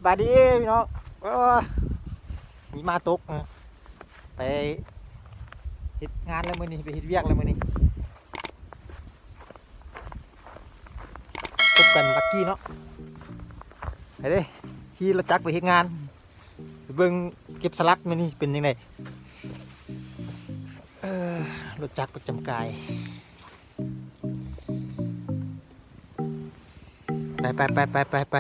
บายดีพี่น้องมีมาตกนะไปเฮ็ดงานแล้วมื้อนี้ไปเฮ็ดเวียกแล้วมื้อนี้พบกันลักกี้เนาะไปเด้ขี่รถจักรไปเฮ็ดงานไปเบิ่งเก็บสลัดมื้อนี้เป็นยังไงรถจักรประจำกายไปแล้วไป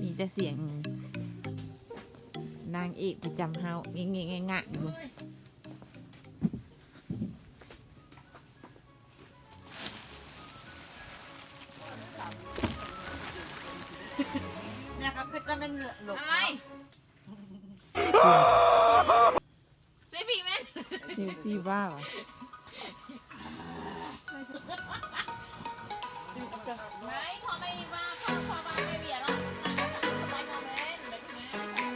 มีแต่เสียงนางเอกประจำเฮาเงี้ยงะอยู่เนี่ยก็คือจะเป็นหลบ อะไรเจ๊พี่แม่น เสียงพี่บ้าวะ ไม่ขอไม่ว่าขอมาไม่เบียดหรอกนางก็สั่งสบายคอมเมนต์แบบนี้บ้าง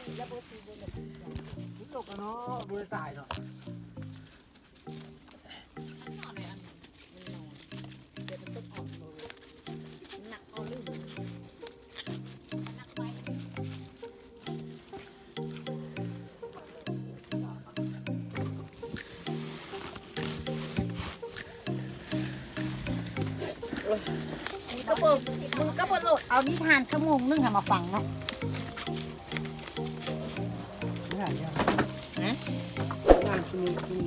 นี่แหละเป็นงอมๆอยู่ตกเนาะบ่ได้ตายเนาะ ก็เปิดมึงก็เปิดโหลดเอานิทานชั่วโมงนึงค่ะมาฟังเนาะ นะ งานคุณ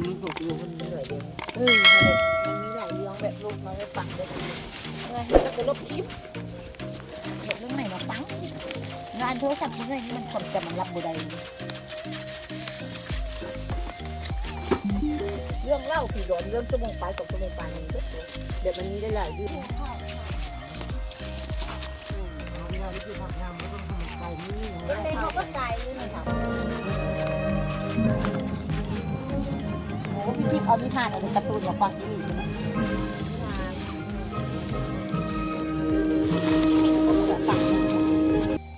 มันหกอยู่มันมีหลายเดือนมันมีหลายเรื่องแบบลูกมาให้ฟังได้จะไปลบคลิปเรื่องไหนมาฟังงานโทรศัพท์เรื่องนี้มันคนจะมันรับบุได้เรื่องเล่าผีโดนเรื่องชั่วโมงไป2 ชั่วโมงไปนี่เดี๋ยวมันมีได้หลายเรื่องในเขาก็ใจเลยนะครับโอ้พี่ทิพย์เอานิทานอะไรการ์ตูนมาฟังที่นี่ใช่ไหม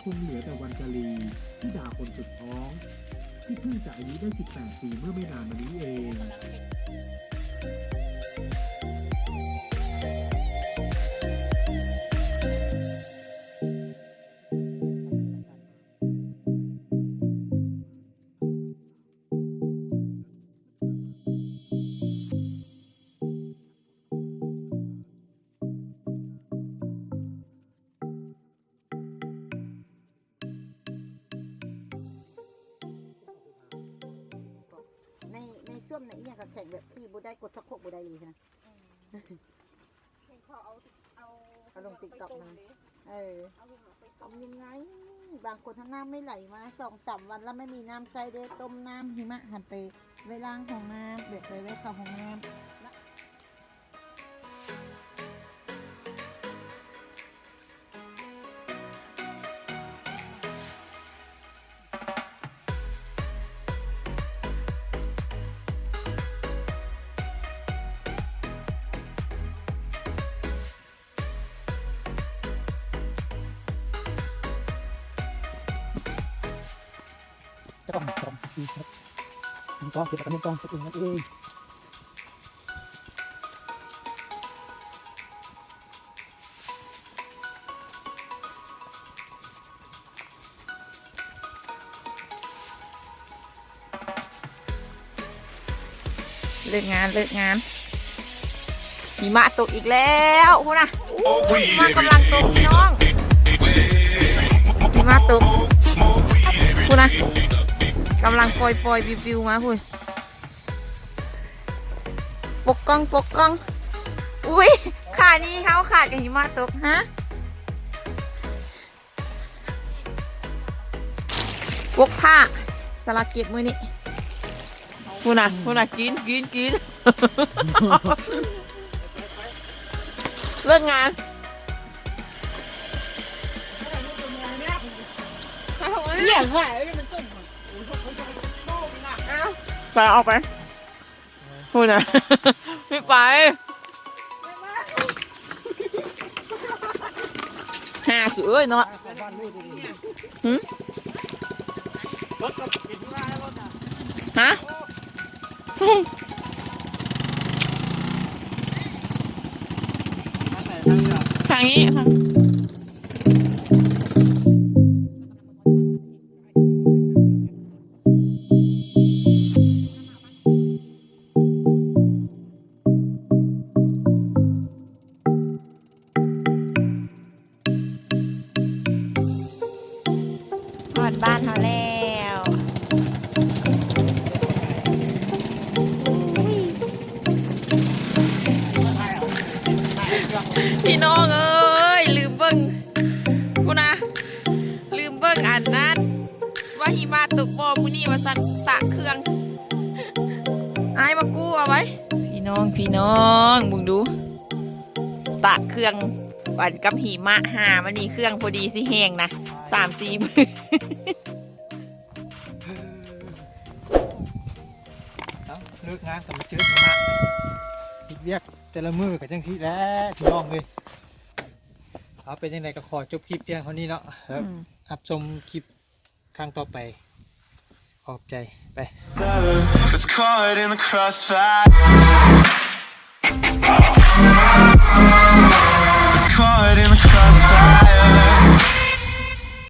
คงเหลือแต่วันกะลีที่ด่าคนสุดท้อง ที่เพิ่งจะอายุได้ 18 ปีเมื่อไม่นานมานี้เอง ในช่วงไหนอย่างกับแข่งแบบที่บุได้กดชักโครกบุได้เลยนะเอาลงติ๊กต็อกมาทำยังไงบางคนถ้าน้ำไม่ไหลมา2-3 วันแล้วไม่มีน้ำใช้ได้ต้มน้ำหิมะหันไปไว้ล้างห้องน้ำเบียดไปไว้เข้าห้องน้ำต้องดีครับต้องเก็บกันต้องเก็บเองนั่นเองเลิกงานหิมะตกอีกแล้วพูดนะหิมะกำลังตกพี่น้องหิมะตกพูดนะกำลังปล่อยวิวมาพูดปกกล้องอุ้ยขานี้เขาขาดกับหิมะตกฮะปกผ้าสลัดเก็บมือนี่พูดนะกิน เลิกงานเนี่ยค่ะมันต้ม ไปเอาไปพูดนะไม่ไปห่าสุดเอ้ยเนาะฮะทางนี้บ้านเขาแล้วพี่น้องเอ้ยลืมเบิ้งกูนะลืมเบิ้งอันนั้นว่าหิมะตกบ่มื้อนี้ว่าสั่นตะเครื่องอายมากู้เอาไว้พี่น้องมึงดูตะเครื่องอันกับหิมะหามันนี่เครื่องพอดีสิแห้งนะ3-4 มื้อเลิกงานกับมาเจอหิมะติดเวียกแต่ละมือกับจังซี่แหล้วพี่น้องเลยเอาเป็นยังไงก็ขอจบคลิปเพียงเท่านี้เนาะครับอัพชมคลิปครั้งต่อไปขอบใจไป It's caught in the crossfire. It's caught in the crossfire.